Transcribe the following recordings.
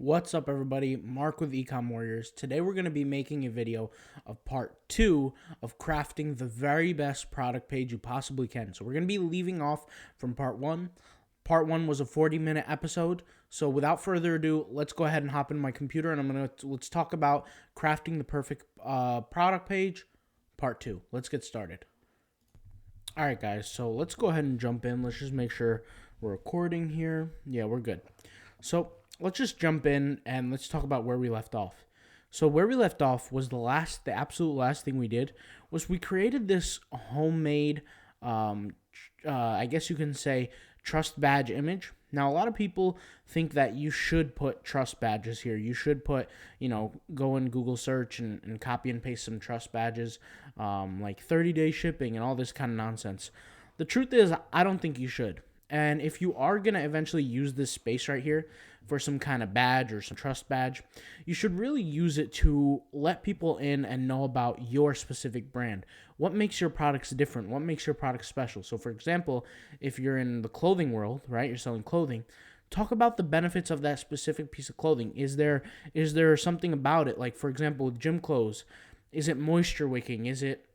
What's up, everybody? Mark with Ecom Warriors. Today we're going to be making a video of part 2 of crafting the very best product page you possibly can. So we're going to be leaving off from part 1. Part 1 was a 40-minute episode. So without further ado, let's go ahead and hop in my computer and let's talk about crafting the perfect product page, part 2. Let's get started. All right, guys. So let's go ahead and jump in. Let's just make sure we're recording here. Yeah, we're good. So let's just jump in and let's talk about where we left off. So where we left off was the absolute last thing we did was we created this homemade, I guess you can say, trust badge image. Now, a lot of people think that you should put trust badges here. You should put, go in Google search and copy and paste some trust badges, like 30-day shipping and all this kind of nonsense. The truth is, I don't think you should. And if you are going to eventually use this space right here for some kind of badge or some trust badge, you should really use it to let people in and know about your specific brand. What makes your products different? What makes your products special? So, for example, if you're in the clothing world, right, you're selling clothing, talk about the benefits of that specific piece of clothing. Is there something about it? Like, for example, with gym clothes, is it moisture wicking? Is it,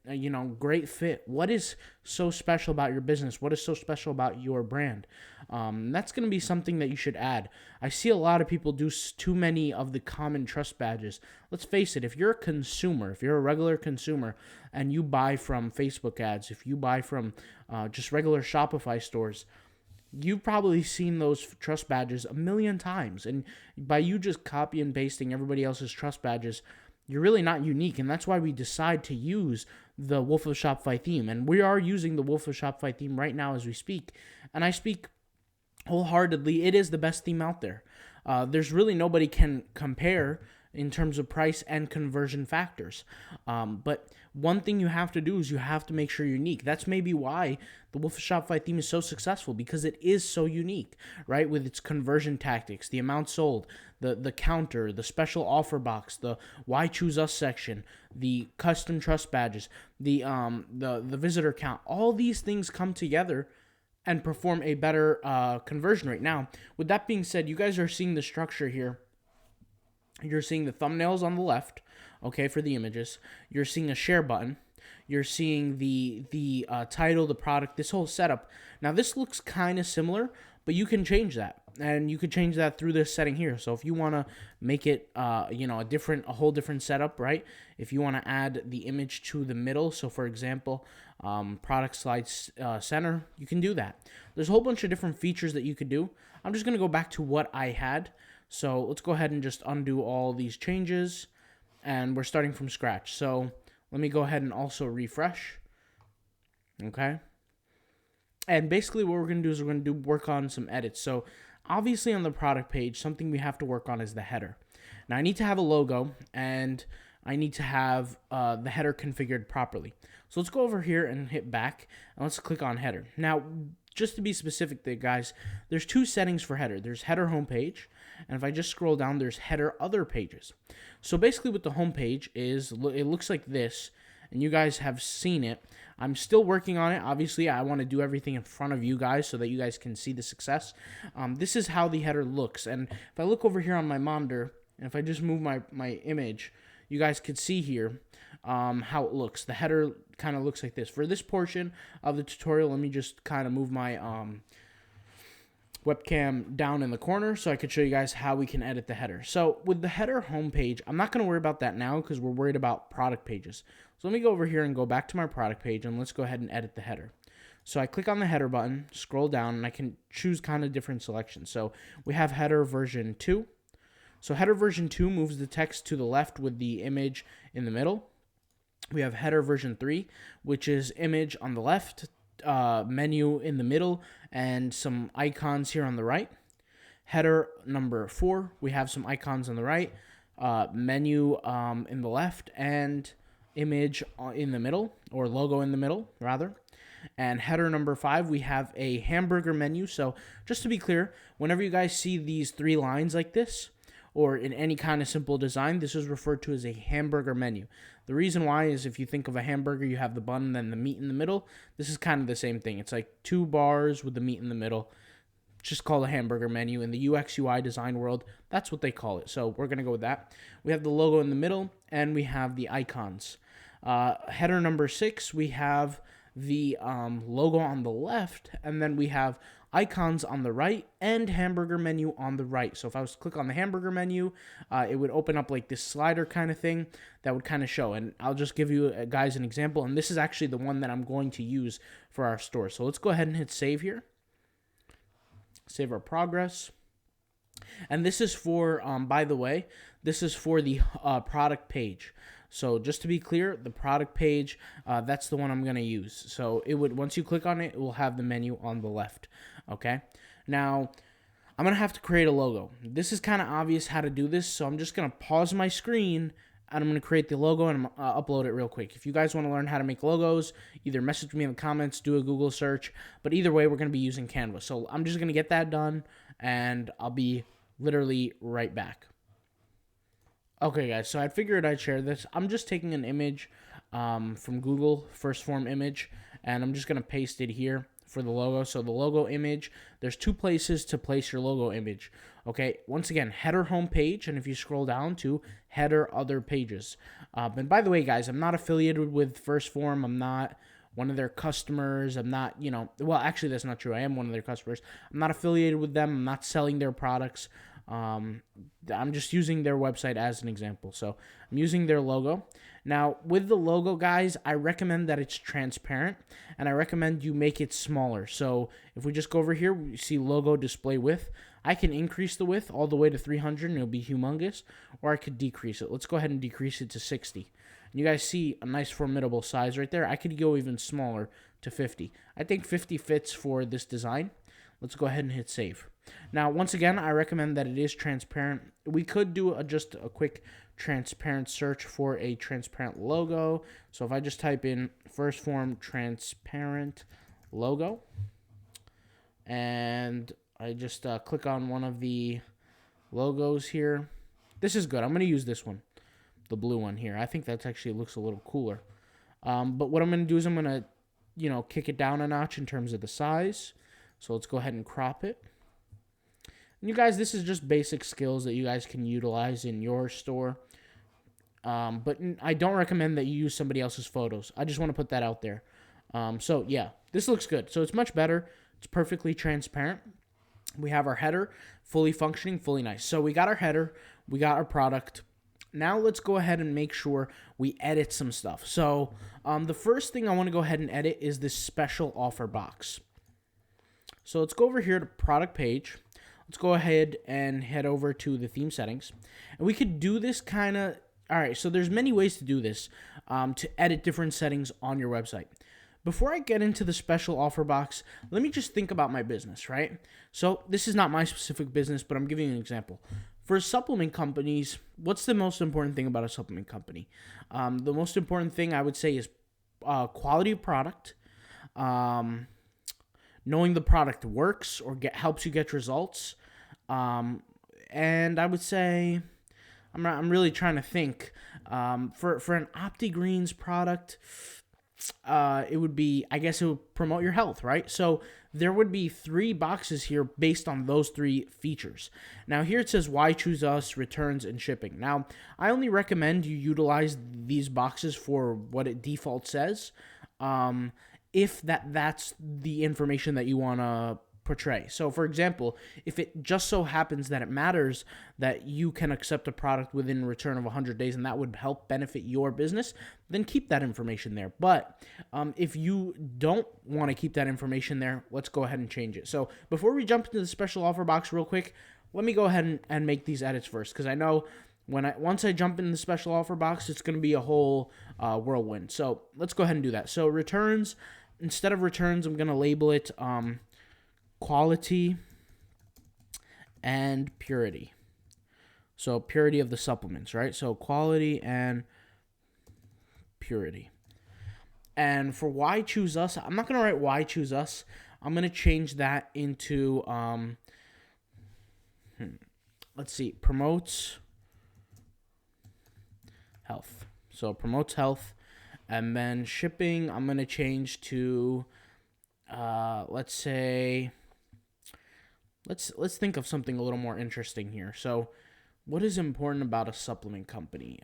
great fit? What is so special about your business? What is so special about your brand? That's going to be something that you should add. I see a lot of people do too many of the common trust badges. Let's face it, if you're a consumer, if you're a regular consumer and you buy from Facebook ads, if you buy from just regular Shopify stores, you've probably seen those trust badges a million times. And by you just copy and pasting everybody else's trust badges, you're really not unique, and that's why we decide to use the Wolf of Shopify theme. And we are using the Wolf of Shopify theme right now as we speak, and I speak wholeheartedly. It is the best theme out there. There's really nobody can compare in terms of price and conversion factors. But one thing you have to do is you have to make sure you're unique. That's maybe why the Wolf of Shopify theme is so successful, because it is so unique, right? With its conversion tactics, the amount sold, the counter, the special offer box, the why choose us section, the custom trust badges, the visitor count. All these things come together and perform a better conversion rate. Now, with that being said, you guys are seeing the structure here. You're seeing the thumbnails on the left, okay, for the images. You're seeing a share button. You're seeing the title, the product, this whole setup. Now, this looks kind of similar, but you can change that. And you could change that through this setting here. So if you want to make it, a whole different setup, right? If you want to add the image to the middle, so for example, product slide center, you can do that. There's a whole bunch of different features that you could do. I'm just going to go back to what I had. So let's go ahead and just undo all these changes, and we're starting from scratch. So let me go ahead and also refresh. Okay. And basically what we're going to do is we're going to work on some edits. So obviously on the product page, something we have to work on is the header. Now I need to have a logo, and I need to have the header configured properly. So let's go over here and hit back, and let's click on header. Now, just to be specific there, guys, there's two settings for header. There's header homepage, and if I just scroll down, there's header other pages. So basically what the homepage is, it looks like this, and you guys have seen it. I'm still working on it. Obviously, I want to do everything in front of you guys so that you guys can see the success. This is how the header looks, and if I look over here on my monitor, and if I just move my image, you guys could see here how it looks. The header kind of looks like this. For this portion of the tutorial, let me just kind of move my webcam down in the corner so I could show you guys how we can edit the header. So with the header homepage, I'm not going to worry about that now because we're worried about product pages. So let me go over here and go back to my product page, and let's go ahead and edit the header. So I click on the header button, scroll down, and I can choose kind of different selections. So we have header version 2. So header version 2 moves the text to the left with the image in the middle. We have header version 3, which is image on the left, menu in the middle, and some icons here on the right. Header number 4, we have some icons on the right, menu in the left, and image in the middle, or logo in the middle, rather. And header number 5, we have a hamburger menu. So just to be clear, whenever you guys see these 3 lines like this, or in any kind of simple design, this is referred to as a hamburger menu. The reason why is if you think of a hamburger, you have the bun and then the meat in the middle. This is kind of the same thing. It's like 2 bars with the meat in the middle. just called a hamburger menu. In the UX UI design world, that's what they call it. So we're going to go with that. We have the logo in the middle, and we have the icons. Header number 6, we have the logo on the left, and then we have icons on the right and hamburger menu on the right. So if I was to click on the hamburger menu, it would open up like this slider kind of thing that would kind of show. And I'll just give you guys an example. And this is actually the one that I'm going to use for our store. So let's go ahead and hit save here. Save our progress. And this is for, by the way, this is for the product page. So just to be clear, the product page, that's the one I'm going to use. So it would, once you click on it, it will have the menu on the left. Okay. Now I'm going to have to create a logo. This is kind of obvious how to do this. So I'm just going to pause my screen and I'm going to create the logo and upload it real quick. If you guys want to learn how to make logos, either message me in the comments, do a Google search, but either way, we're going to be using Canva. So I'm just going to get that done and I'll be literally right back. Okay, guys, so I figured I'd share this. I'm just taking an image from Google, first form image, and I'm just going to paste it here for the logo. So the logo image, there's 2 places to place your logo image. Okay, once again, header home page, and if you scroll down to header other pages. And by the way, guys, I'm not affiliated with First Form. I'm not one of their customers. I'm not, well, actually, that's not true. I am one of their customers. I'm not affiliated with them. I'm not selling their products. I'm just using their website as an example. So I'm using their logo. Now with the logo, guys, I recommend that it's transparent and I recommend you make it smaller. So if we just go over here, we see logo display width. I can increase the width all the way to 300 and it'll be humongous, or I could decrease it. Let's go ahead and decrease it to 60. And you guys see a nice formidable size right there. I could go even smaller to 50. I think 50 fits for this design. Let's go ahead and hit save. Now, once again, I recommend that it is transparent. We could do just a quick transparent search for a transparent logo. So if I just type in First Form transparent logo, and I just click on one of the logos here. This is good. I'm going to use this one, the blue one here. I think that actually looks a little cooler. But what I'm going to do is I'm going to, kick it down a notch in terms of the size. So let's go ahead and crop it. And you guys, this is just basic skills that you guys can utilize in your store. But I don't recommend that you use somebody else's photos. I just want to put that out there. So yeah, this looks good. So it's much better. It's perfectly transparent. We have our header fully functioning, fully nice. So we got our header, we got our product. Now let's go ahead and make sure we edit some stuff. So the first thing I want to go ahead and edit is this special offer box. So let's go over here to product page. Let's go ahead and head over to the theme settings. And we could do this kind of, all right, so there's many ways to do this, to edit different settings on your website. Before I get into the special offer box, let me just think about my business, right? So this is not my specific business, but I'm giving you an example. For supplement companies, what's the most important thing about a supplement company? The most important thing I would say is quality of product, knowing the product works or helps you get results. And I would say, I'm really trying to think, for an OptiGreens product, it would be, I guess it would promote your health, right? So there would be 3 boxes here based on those 3 features. Now here it says why choose us, returns, and shipping. Now I only recommend you utilize these boxes for what it default says. If that's the information that you want to portray. So for example, if it just so happens that it matters that you can accept a product within a return of 100 days and that would help benefit your business, then keep that information there. But if you don't want to keep that information there, let's go ahead and change it. So before we jump into the special offer box real quick, let me go ahead and make these edits first, because I know once I jump in the special offer box, it's going to be a whole whirlwind. So let's go ahead and do that. So returns, instead of returns, I'm going to label it quality and purity. So purity of the supplements, right? So quality and purity. And for why choose us, I'm not going to write why choose us. I'm going to change that into, let's see, promotes health. So promotes health. And then shipping, I'm going to change to, let's say, let's think of something a little more interesting here. So, what is important about a supplement company?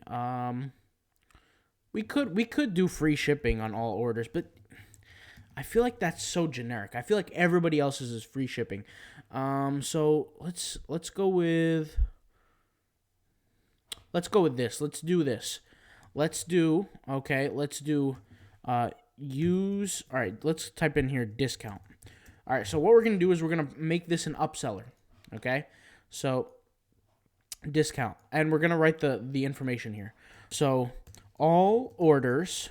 We could do free shipping on all orders, but I feel like that's so generic. I feel like everybody else's is free shipping. So let's go with this. Let's do this. Let's do use. All right, let's type in here discount. All right, so what we're gonna do is we're gonna make this an upseller. Okay, so discount, and we're gonna write the information here. So all orders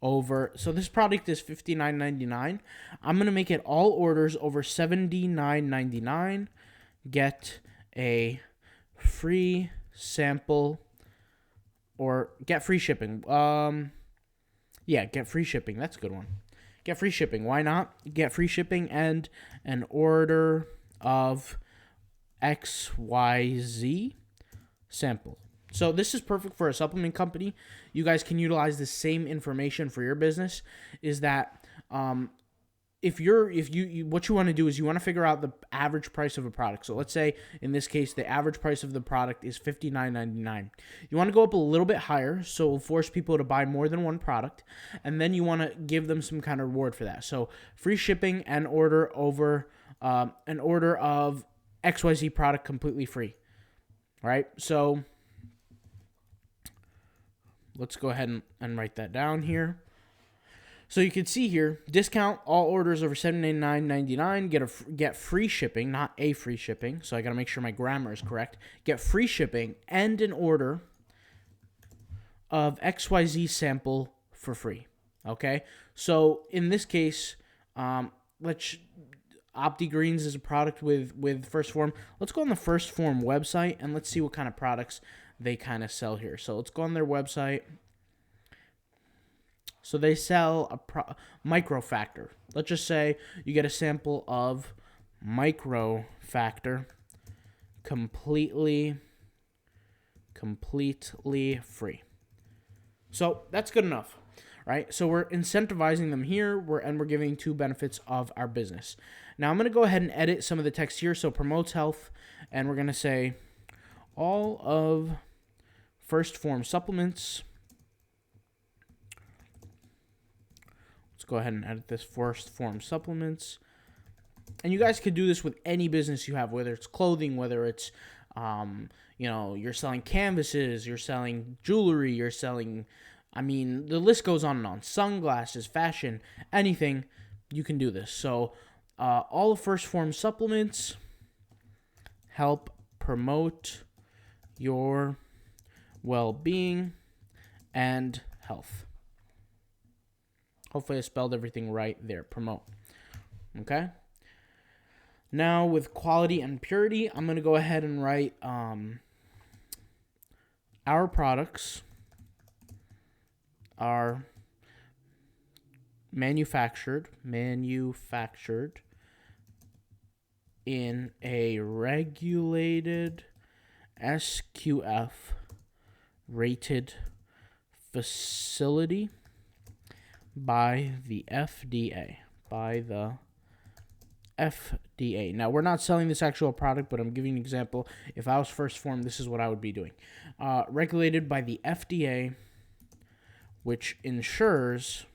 over, so this product is $59.99. I'm gonna make it all orders over $79.99 get a free sample, or get free shipping. Yeah, get free shipping. That's a good one. Get free shipping. Why not? Get free shipping and an order of XYZ sample. So this is perfect for a supplement company. You guys can utilize the same information for your business. Is that if you what you want to do is you want to figure out the average price of a product. So let's say in this case the average price of the product is $59.99. You want to go up a little bit higher, so it will force people to buy more than one product, and then you want to give them some kind of reward for that. So free shipping and order over an order of XYZ product completely free. All right, so let's go ahead and write that down here. So you can see here, discount all orders over $79.99 get free shipping, not a free shipping. So I got to make sure my grammar is correct. Get free shipping and an order of XYZ sample for free. Okay? So in this case, OptiGreens is a product with First Form. Let's go on the First Form website and let's see what kind of products they kind of sell here. So let's go on their website. So they sell a microfactor. Let's just say you get a sample of microfactor completely free. So that's good enough, right? So we're incentivizing them here, and we're giving two benefits of our business. Now I'm going to go ahead and edit some of the text here. So promotes health, and we're going to say all of First Form supplements. Let's go ahead and edit this First Form supplements. And you guys could do this with any business you have, whether it's clothing, whether it's, you're selling canvases, you're selling jewelry, you're selling, the list goes on and on. Sunglasses, fashion, anything, you can do this. So all of First Form supplements help promote your well-being and health. Hopefully I spelled everything right there. Promote. Okay? Now with quality and purity, I'm going to go ahead and write our products are manufactured in a regulated SQF rated facility by the FDA. Now, we're not selling this actual product, but I'm giving an example. If I was First Form, this is what I would be doing. Regulated by the FDA, which ensures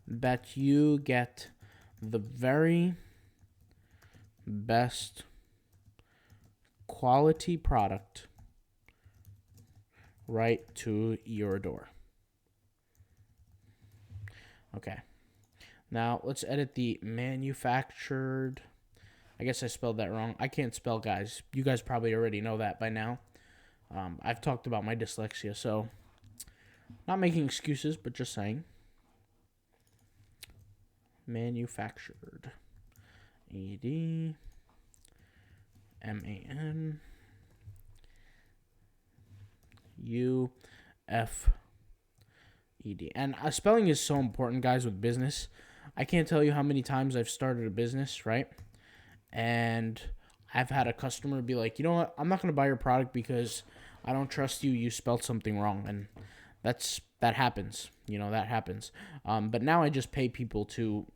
that you get the very best quality product right to your door. Okay. Now, let's edit the manufactured. I guess I spelled that wrong. I can't spell, guys. You guys probably already know that by now. I've talked about my dyslexia, so not making excuses, but just saying. Manufactured. ED. MAN. UFED. And spelling is so important, guys, with business. I can't tell you how many times I've started a business, right? And I've had a customer be like, you know what? I'm not going to buy your product because I don't trust you. You spelled something wrong. And that happens. That happens. But now I just pay people to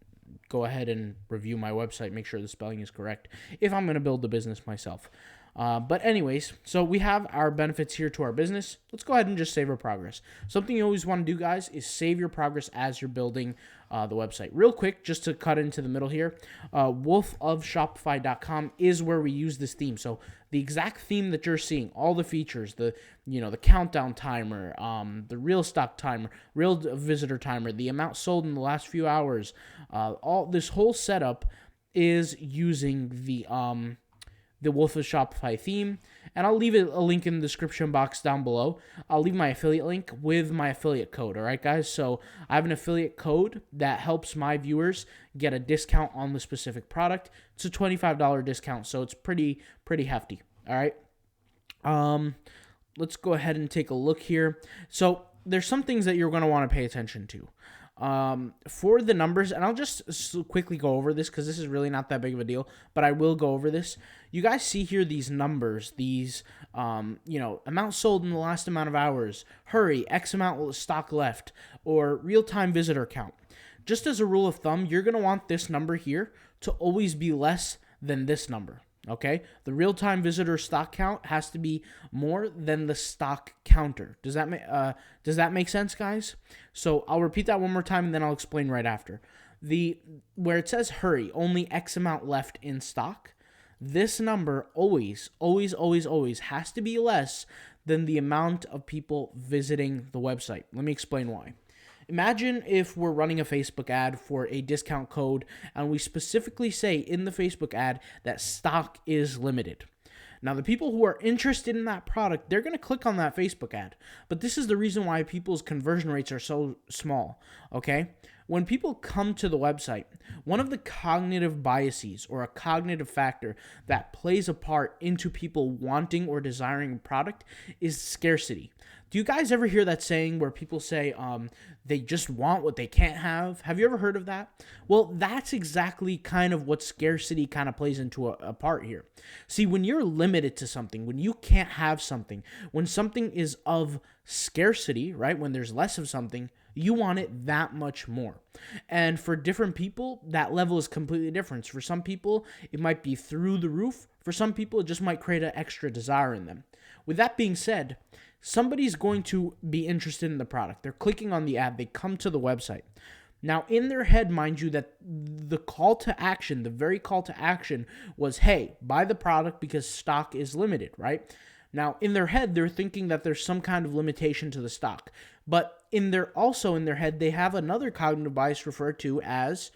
go ahead and review my website, make sure the spelling is correct if I'm going to build the business myself. But anyways, so we have our benefits here to our business. Let's go ahead and just save our progress. Something you always want to do, guys, is save your progress as you're building the website. Real quick, just to cut into the middle here, wolfofshopify.com is where we use this theme. So the exact theme that you're seeing, all the features, the countdown timer, the real stock timer, real visitor timer, the amount sold in the last few hours, all this whole setup is using the Wolf of Shopify theme, and I'll leave a link in the description box down below. I'll leave my affiliate link with my affiliate code, all right, guys? So I have an affiliate code that helps my viewers get a discount on the specific product. It's a $25 discount, so it's pretty hefty, all right? Let's go ahead and take a look here. So there's some things that you're going to want to pay attention to. For the numbers, and I'll just quickly go over this because this is really not that big of a deal, but I will go over this. You guys see here these numbers, these, amount sold in the last amount of hours, hurry, X amount of stock left, or real-time visitor count. Just as a rule of thumb, you're going to want this number here to always be less than this number. Okay, the real-time visitor stock count has to be more than the stock counter. Does that make sense, guys? So I'll repeat that one more time, and then I'll explain right after. Where it says hurry, only X amount left in stock. This number always has to be less than the amount of people visiting the website. Let me explain why. Imagine if we're running a Facebook ad for a discount code and we specifically say in the Facebook ad that stock is limited. Now, the people who are interested in that product, they're going to click on that Facebook ad. But this is the reason why people's conversion rates are so small, okay? When people come to the website, one of the cognitive biases or a cognitive factor that plays a part into people wanting or desiring a product is scarcity. Do you guys ever hear that saying where people say they just want what they can't have? Have you ever heard of that? Well, that's exactly kind of what scarcity kind of plays into a part here. See, when you're limited to something, when you can't have something, when something is of scarcity, right, when there's less of something, you want it that much more. And for different people, that level is completely different. For some people, it might be through the roof. For some people, it just might create an extra desire in them. With that being said, somebody's going to be interested in the product. They're clicking on the ad. They come to the website. Now, in their head, mind you, that the call to action, the very call to action was, hey, buy the product because stock is limited, right? Now, in their head, they're thinking that there's some kind of limitation to the stock. But in their head, they have another cognitive bias referred to as,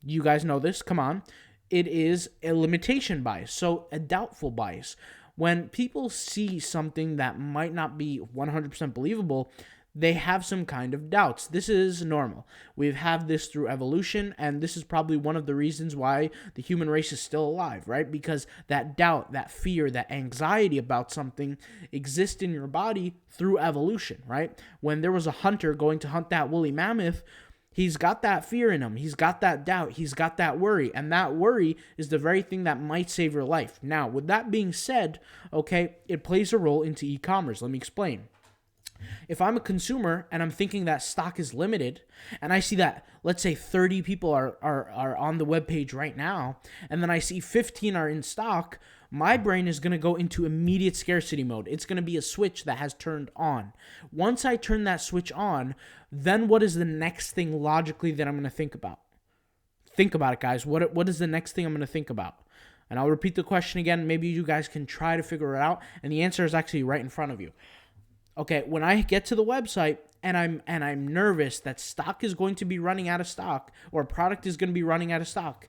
you guys know this, come on, it is a limitation bias, so a doubtful bias. When people see something that might not be 100% believable, they have some kind of doubts. This is normal. We've had this through evolution, and this is probably one of the reasons why the human race is still alive, right? Because that doubt, that fear, that anxiety about something exists in your body through evolution, right? When there was a hunter going to hunt that woolly mammoth, he's got that fear in him. He's got that doubt. He's got that worry. And that worry is the very thing that might save your life. Now, with that being said, okay, it plays a role into e-commerce. Let me explain. If I'm a consumer and I'm thinking that stock is limited, and I see that, let's say 30 people are on the webpage right now, and then I see 15 are in stock, my brain is going to go into immediate scarcity mode. It's going to be a switch that has turned on. Once I turn that switch on, then what is the next thing logically that I'm going to think about? Think about it, guys. What is the next thing I'm going to think about? And I'll repeat the question again. Maybe you guys can try to figure it out, and the answer is actually right in front of you. Okay, when I get to the website and I'm nervous that stock is going to be running out of stock or a product is going to be running out of stock,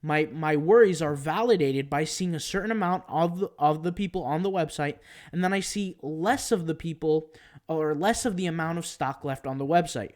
my worries are validated by seeing a certain amount of the people on the website, and then I see less of the people or less of the amount of stock left on the website.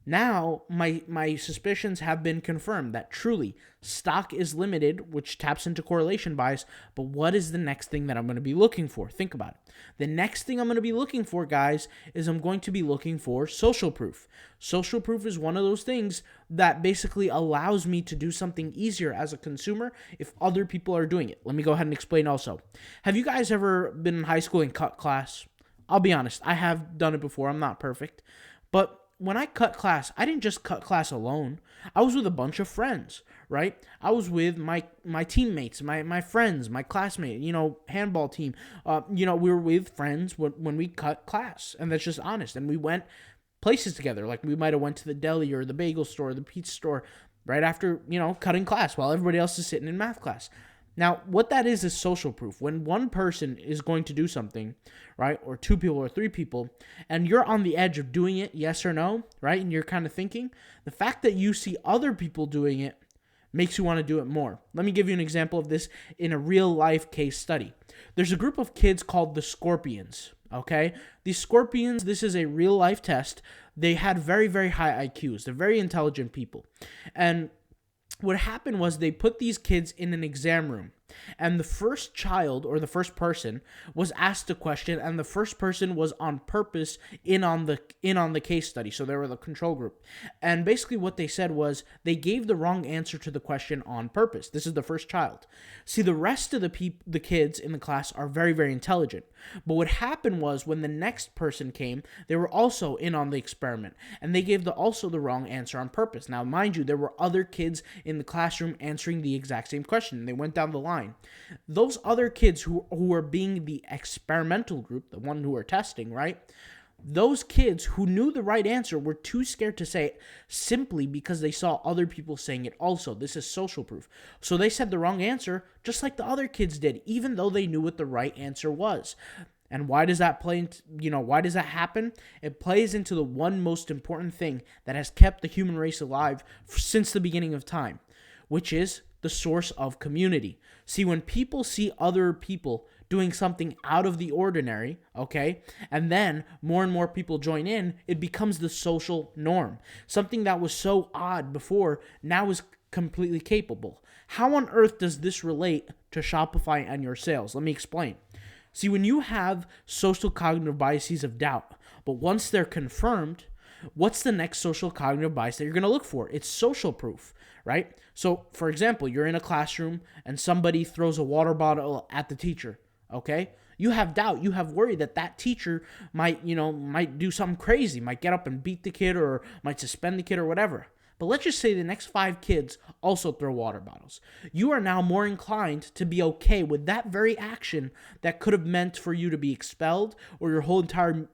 Now, my suspicions have been confirmed that truly stock is limited, which taps into correlation bias. But what is the next thing that I'm going to be looking for? Think about it. The next thing I'm going to be looking for, guys, is I'm going to be looking for social proof. Social proof is one of those things that basically allows me to do something easier as a consumer if other people are doing it. Let me go ahead and explain also. Have you guys ever been in high school and cut class? I'll be honest, I have done it before. I'm not perfect. But when I cut class, I didn't just cut class alone. I was with a bunch of friends, right? I was with my teammates, my friends, my classmate, handball team. We were with friends when we cut class, and that's just honest. And we went places together. Like we might have went to the deli or the bagel store, or the pizza store right after, cutting class while everybody else is sitting in math class. Now, what that is social proof. When one person is going to do something, right, or two people or three people, and you're on the edge of doing it, yes or no, right, and you're kind of thinking, the fact that you see other people doing it makes you want to do it more. Let me give you an example of this in a real-life case study. There's a group of kids called the Scorpions, okay? These Scorpions, this is a real-life test. They had very, very high IQs. They're very intelligent people. And what happened was they put these kids in an exam room, and the first child or the first person was asked a question, and the first person was on purpose in on the case study. So they were the control group. And basically what they said was they gave the wrong answer to the question on purpose. This is the first child. See, the rest of the kids in the class are very, very intelligent. But what happened was when the next person came, they were also in on the experiment, and they gave also the wrong answer on purpose. Now, mind you, there were other kids in the classroom answering the exact same question. They went down the line. Those other kids who were being the experimental group, the one who were testing, right? Those kids who knew the right answer were too scared to say it simply because they saw other people saying it also. This is social proof. So they said the wrong answer just like the other kids did, even though they knew what the right answer was. And why does that why does that happen? It plays into the one most important thing that has kept the human race alive since the beginning of time, which is the source of community. See, when people see other people doing something out of the ordinary, okay, and then more and more people join in, it becomes the social norm. Something that was so odd before now is completely capable. How on earth does this relate to Shopify and your sales? Let me explain. See, when you have social cognitive biases of doubt, but once they're confirmed, what's the next social cognitive bias that you're going to look for? It's social proof, right? So, for example, you're in a classroom and somebody throws a water bottle at the teacher, okay? You have doubt. You have worry that teacher might do something crazy, might get up and beat the kid or might suspend the kid or whatever. But let's just say the next 5 kids also throw water bottles. You are now more inclined to be okay with that very action that could have meant for you to be expelled or your whole entire,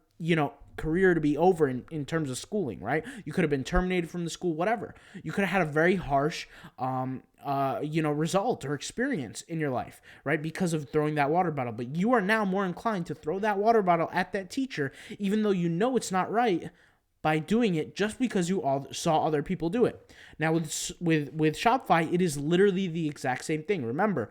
career to be over in terms of schooling, right? You could have been terminated from the school, whatever. You could have had a very harsh, result or experience in your life, right? Because of throwing that water bottle. But you are now more inclined to throw that water bottle at that teacher, even though you know it's not right, by doing it just because you all saw other people do it. Now with Shopify, it is literally the exact same thing. Remember,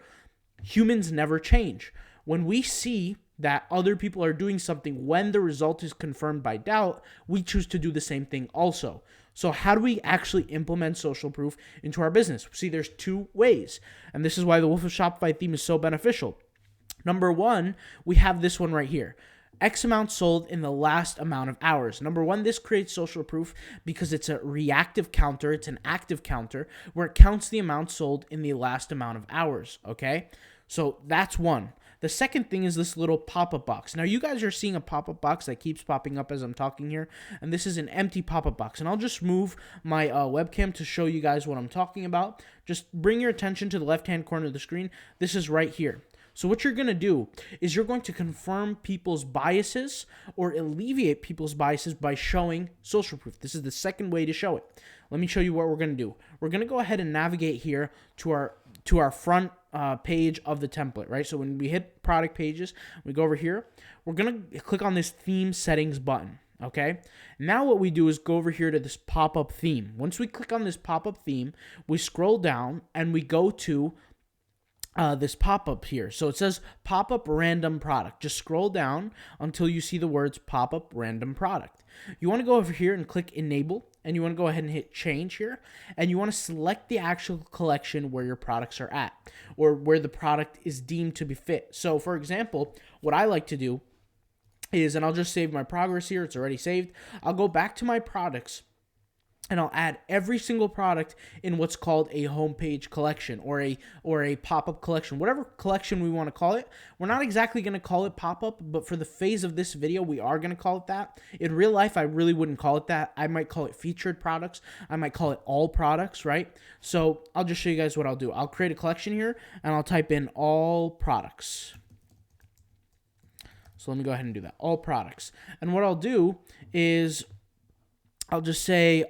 humans never change. When we see that other people are doing something when the result is confirmed by doubt, we choose to do the same thing also. So how do we actually implement social proof into our business? See, there's 2 ways, and this is why the Wolf of Shopify theme is so beneficial. Number 1, we have this one right here. X amount sold in the last amount of hours. Number 1, this creates social proof because it's a reactive counter. It's an active counter where it counts the amount sold in the last amount of hours, okay? So that's one. The second thing is this little pop-up box. Now, you guys are seeing a pop-up box that keeps popping up as I'm talking here, and this is an empty pop-up box. And I'll just move my webcam to show you guys what I'm talking about. Just bring your attention to the left-hand corner of the screen. This is right here. So what you're going to do is you're going to confirm people's biases or alleviate people's biases by showing social proof. This is the second way to show it. Let me show you what we're going to do. We're going to go ahead and navigate here to our front page of the template, right? So when we hit product pages, we go over here, we're going to click on this theme settings button, okay? Now what we do is go over here to this pop-up theme. Once we click on this pop-up theme, we scroll down and we go to this pop-up here. So it says pop-up random product. Just scroll down until you see the words pop-up random product. You want to go over here and click enable, and you want to go ahead and hit change here, and you want to select the actual collection where your products are at or where the product is deemed to be fit. So for example, what I like to do is, and I'll just save my progress here, it's already saved. I'll go back to my products and I'll add every single product in what's called a homepage collection or a pop-up collection, whatever collection we want to call it. We're not exactly going to call it pop-up, but for the phase of this video, we are going to call it that. In real life, I really wouldn't call it that. I might call it featured products. I might call it all products, right? So I'll just show you guys what I'll do. I'll create a collection here, and I'll type in all products. So let me go ahead and do that. All products. And what I'll do is I'll just say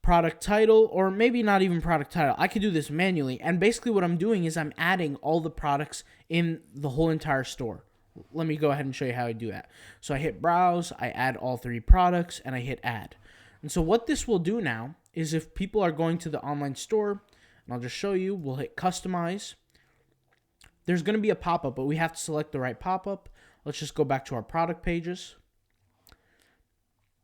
product title, or maybe not even product title. I could do this manually. And basically what I'm doing is I'm adding all the products in the whole entire store. Let me go ahead and show you how I do that. So I hit browse, I add all 3 products, and I hit add. And so what this will do now is if people are going to the online store, and I'll just show you, we'll hit customize. There's going to be a pop-up, but we have to select the right pop-up. Let's just go back to our product pages.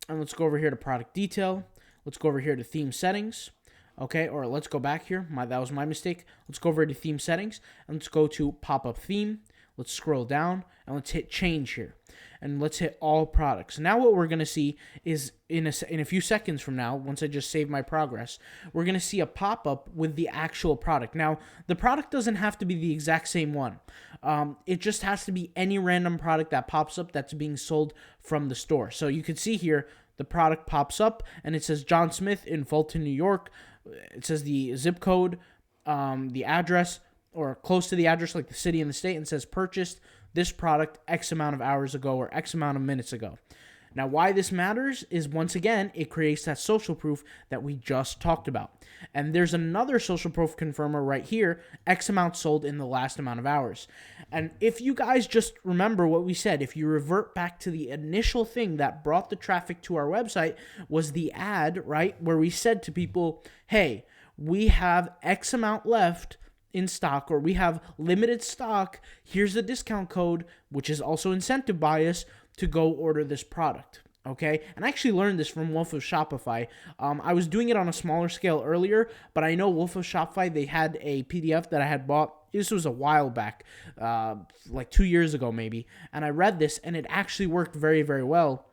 And let's go over here to product detail. Let's go over here to theme settings. Okay, or let's go back here. That was my mistake. Let's go over to theme settings and let's go to pop-up theme. Let's scroll down and let's hit change here. And let's hit all products. Now what we're going to see is in a few seconds from now, once I just save my progress, we're going to see a pop-up with the actual product. Now, the product doesn't have to be the exact same one. It just has to be any random product that pops up that's being sold from the store. So you can see here, the product pops up and it says John Smith in Fulton, New York. It says the zip code, the address, or close to the address, like the city and the state, and says purchased this product X amount of hours ago or X amount of minutes ago. Now, why this matters is, once again, it creates that social proof that we just talked about. And there's another social proof confirmer right here, X amount sold in the last amount of hours. And if you guys just remember what we said, if you revert back to the initial thing that brought the traffic to our website was the ad, right, where we said to people, hey, we have X amount left in stock, or we have limited stock. Here's the discount code, which is also incentive bias, to go order this product. Okay, and I actually learned this from Wolf of Shopify. I was doing it on a smaller scale earlier, but I know Wolf of Shopify, they had a PDF that I had bought. This was a while back, like 2 years ago maybe, and I read this, and it actually worked very, very well.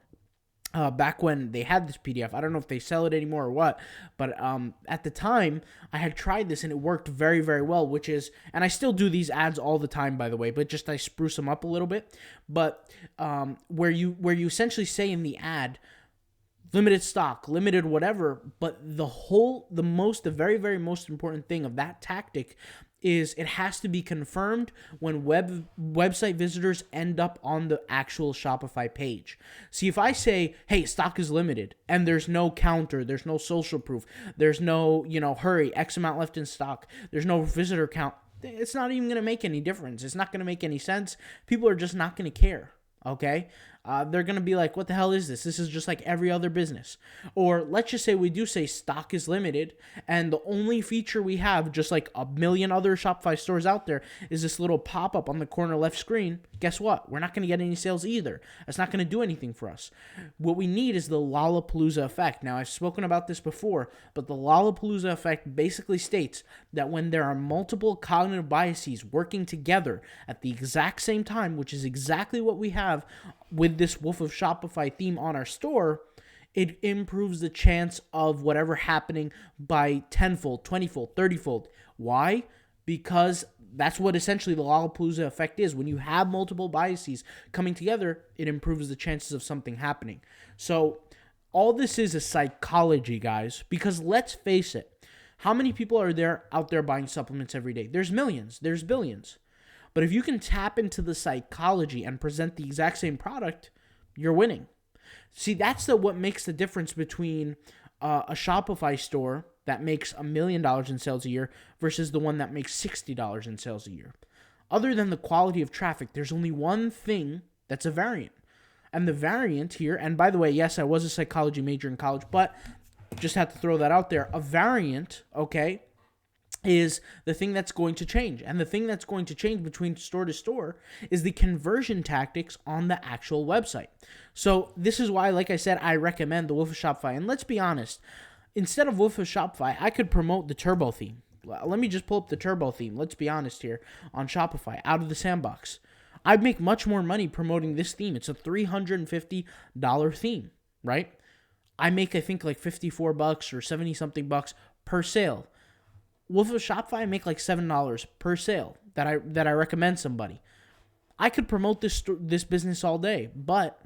Back when they had this PDF. I don't know if they sell it anymore or what, but at the time, I had tried this and it worked very, very well, which is, and I still do these ads all the time, by the way, but just I spruce them up a little bit. But where you essentially say in the ad, limited stock, limited whatever, but the very, very most important thing of that tactic is it has to be confirmed when website visitors end up on the actual Shopify page. See, if I say, hey, stock is limited, and there's no counter, there's no social proof, there's no, hurry, X amount left in stock, there's no visitor count, it's not even going to make any difference. It's not going to make any sense. People are just not going to care. Okay? They're going to be like, what the hell is this? This is just like every other business. Or let's just say we do say stock is limited, and the only feature we have, just like a million other Shopify stores out there, is this little pop-up on the corner left screen. Guess what? We're not going to get any sales either. That's not going to do anything for us. What we need is the Lollapalooza effect. Now, I've spoken about this before, but the Lollapalooza effect basically states that when there are multiple cognitive biases working together at the exact same time, which is exactly what we have with this Wolf of Shopify theme on our store, it improves the chance of whatever happening by 10-fold, 20-fold, 30-fold. Why? Because that's what essentially the Lollapalooza effect is. When you have multiple biases coming together, it improves the chances of something happening. So all this is a psychology, guys, because let's face it, how many people are out there buying supplements every day? There's millions, there's billions. But if you can tap into the psychology and present the exact same product, you're winning. See, that's what makes the difference between a Shopify store that makes $1 million in sales a year versus the one that makes $60 in sales a year. Other than the quality of traffic, there's only one thing that's a variant. And the variant here, and by the way, yes, I was a psychology major in college, but just had to throw that out there. A variant, okay, is the thing that's going to change. And the thing that's going to change between store to store is the conversion tactics on the actual website. So this is why, like I said, I recommend the Wolf of Shopify. And let's be honest, instead of Wolf of Shopify, I could promote the Turbo theme. Let me just pull up the Turbo theme. Let's be honest here on Shopify, out of the sandbox. I'd make much more money promoting this theme. It's a $350 theme, right? I make, I think, like $54 or 70 something bucks per sale. With Shopify, I make like $7 per sale that I recommend somebody. I could promote this business all day, but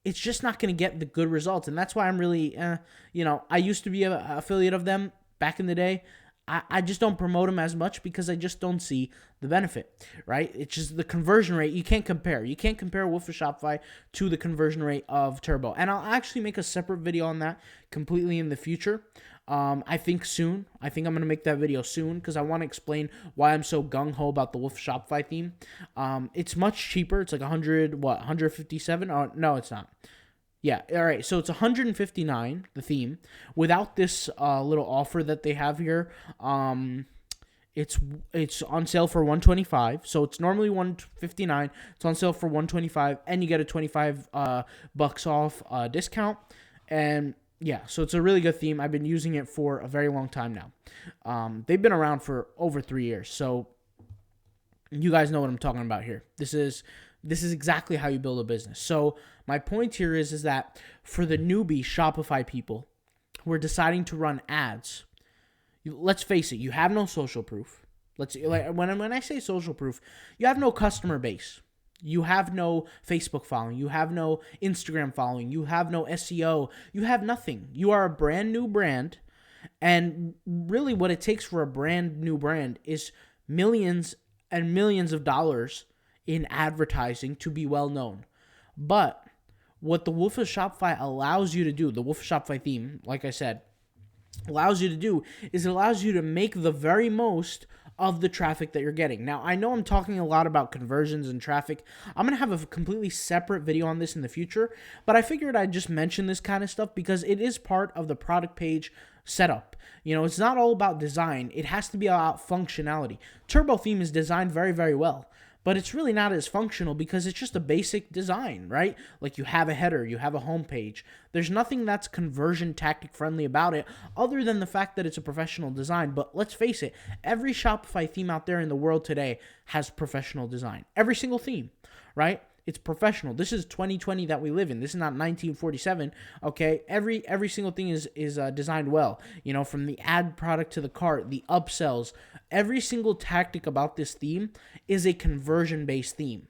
it's just not going to get the good results. And that's why I'm really, I used to be an affiliate of them back in the day. I just don't promote them as much because I just don't see the benefit, right? It's just the conversion rate. You can't compare. You can't compare Wolf of Shopify to the conversion rate of Turbo. And I'll actually make a separate video on that completely in the future. I think soon. I think I'm going to make that video soon because I want to explain why I'm so gung-ho about the Wolf of Shopify theme. It's much cheaper. It's like 157? Oh, no, it's not. Yeah, all right, so it's $159, the theme, without this little offer that they have here. It's on sale for $125, so it's normally $159. It's on sale for $125, and you get a 25 bucks off discount. And yeah, so it's a really good theme. I've been using it for a very long time now. They've been around for over 3 years, so you guys know what I'm talking about here. This is exactly how you build a business. So my point here is that for the newbie Shopify people who are deciding to run ads, let's face it, you have no social proof. When I say social proof, you have no customer base. You have no Facebook following. You have no Instagram following. You have no SEO. You have nothing. You are a brand new brand. And really what it takes for a brand new brand is millions and millions of dollars in advertising to be well known. But what the Wolf of Shopify allows you to do, the Wolf of Shopify theme, like I said, allows you to do is it allows you to make the very most of the traffic that you're getting. Now, I know I'm talking a lot about conversions and traffic. I'm going to have a completely separate video on this in the future, but I figured I'd just mention this kind of stuff because it is part of the product page setup. It's not all about design. It has to be about functionality. Turbo theme is designed very, very well, but it's really not as functional because it's just a basic design, right? Like you have a header, you have a home page. There's nothing that's conversion tactic friendly about it other than the fact that it's a professional design. But let's face it, every Shopify theme out there in the world today has professional design. Every single theme, right? It's professional. This is 2020 that we live in. This is not 1947, okay? Every single thing is designed well. From the ad product to the cart, the upsells, every single tactic about this theme is a conversion-based theme,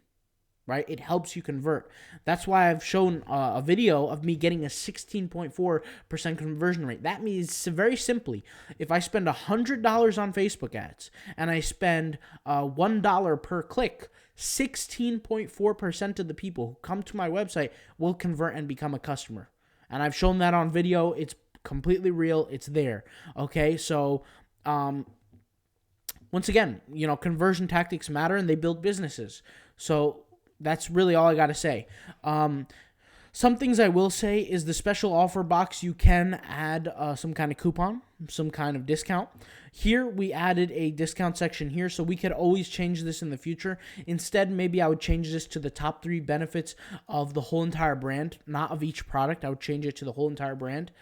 right? It helps you convert. That's why I've shown a video of me getting a 16.4% conversion rate. That means, very simply, if I spend $100 on Facebook ads and I spend $1 per click, 16.4% of the people who come to my website will convert and become a customer. And I've shown that on video. It's completely real. It's there. Okay, so once again, conversion tactics matter and they build businesses. So that's really all I got to say. Some things I will say is the special offer box, you can add some kind of coupon, some kind of discount. Here, we added a discount section here, so we could always change this in the future. Instead, maybe I would change this to the top 3 benefits of the whole entire brand, not of each product. I would change it to the whole entire brand.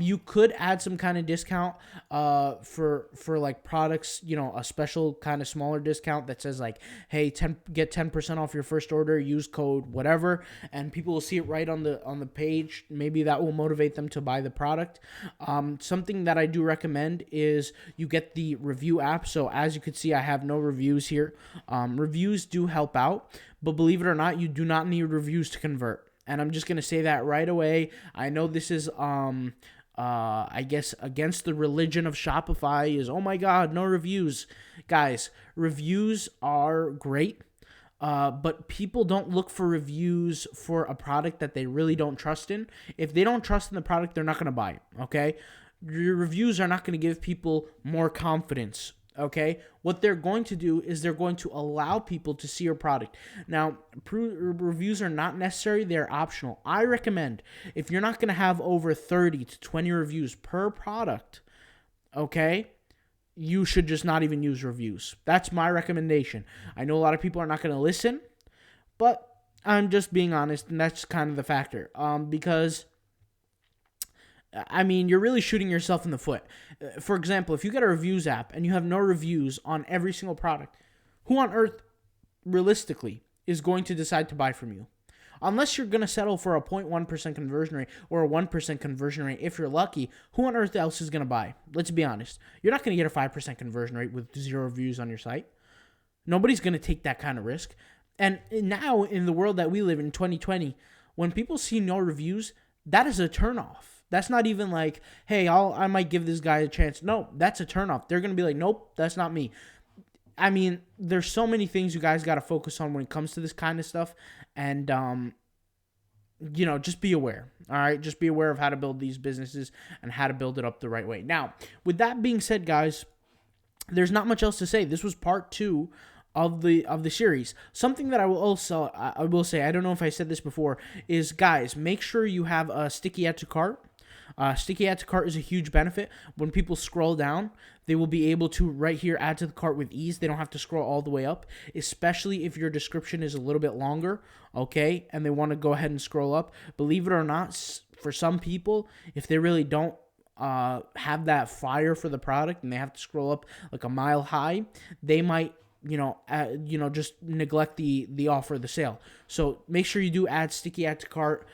You could add some kind of discount for like products, a special kind of smaller discount that says like, hey, get 10% off your first order, use code whatever, and people will see it right on the page. Maybe that will motivate them to buy the product. Something that I do recommend is you get the review app. So as you can see, I have no reviews here. Reviews do help out, but believe it or not, you do not need reviews to convert. And I'm just going to say that right away. I know this is, I guess, against the religion of Shopify is, oh my God, no reviews. Guys, reviews are great. But people don't look for reviews for a product that they really don't trust in. If they don't trust in the product, they're not going to buy it, okay? Your reviews are not going to give people more confidence, okay? What they're going to do is they're going to allow people to see your product. Now, reviews are not necessary. They're optional. I recommend if you're not going to have over 30 to 20 reviews per product, okay, you should just not even use reviews. That's my recommendation. I know a lot of people are not going to listen, but I'm just being honest, and that's kind of the factor. Because, I mean, you're really shooting yourself in the foot. For example, if you get a reviews app and you have no reviews on every single product, who on earth, realistically, is going to decide to buy from you? Unless you're going to settle for a 0.1% conversion rate or a 1% conversion rate, if you're lucky, who on earth else is going to buy? Let's be honest. You're not going to get a 5% conversion rate with 0 views on your site. Nobody's going to take that kind of risk. And now, in the world that we live in 2020, when people see no reviews, that is a turnoff. That's not even like, hey, I might give this guy a chance. No, that's a turnoff. They're going to be like, nope, that's not me. I mean, there's so many things you guys got to focus on when it comes to this kind of stuff. And, just be aware. All right. Just be aware of how to build these businesses and how to build it up the right way. Now, with that being said, guys, there's not much else to say. This was part 2 of the series. Something that I will say, I don't know if I said this before, is guys, make sure you have a sticky add to cart. Sticky add to cart is a huge benefit. When people scroll down, they will be able to right here add to the cart with ease. They don't have to scroll all the way up, especially if your description is a little bit longer, okay, and they want to go ahead and scroll up. Believe it or not, for some people, if they really don't have that fire for the product and they have to scroll up like a mile high, they might just neglect the offer, the sale. So make sure you do add sticky add to cart.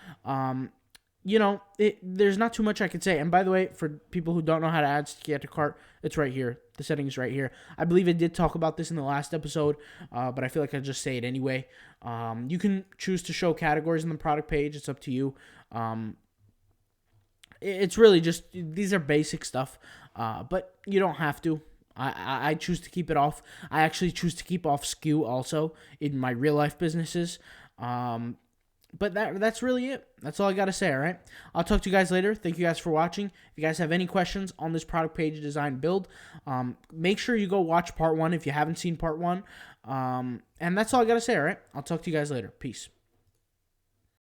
There's not too much I can say. And by the way, for people who don't know how to add sticky add to cart, it's right here. The settings right here. I believe I did talk about this in the last episode, but I feel like I'll just say it anyway. You can choose to show categories in the product page. It's up to you. It's really just, these are basic stuff, but you don't have to. I choose to keep it off. I actually choose to keep off SKU also in my real life businesses. But that's really it. That's all I got to say, all right? I'll talk to you guys later. Thank you guys for watching. If you guys have any questions on this product page design build, make sure you go watch part 1 if you haven't seen part 1. And that's all I got to say, all right? I'll talk to you guys later. Peace.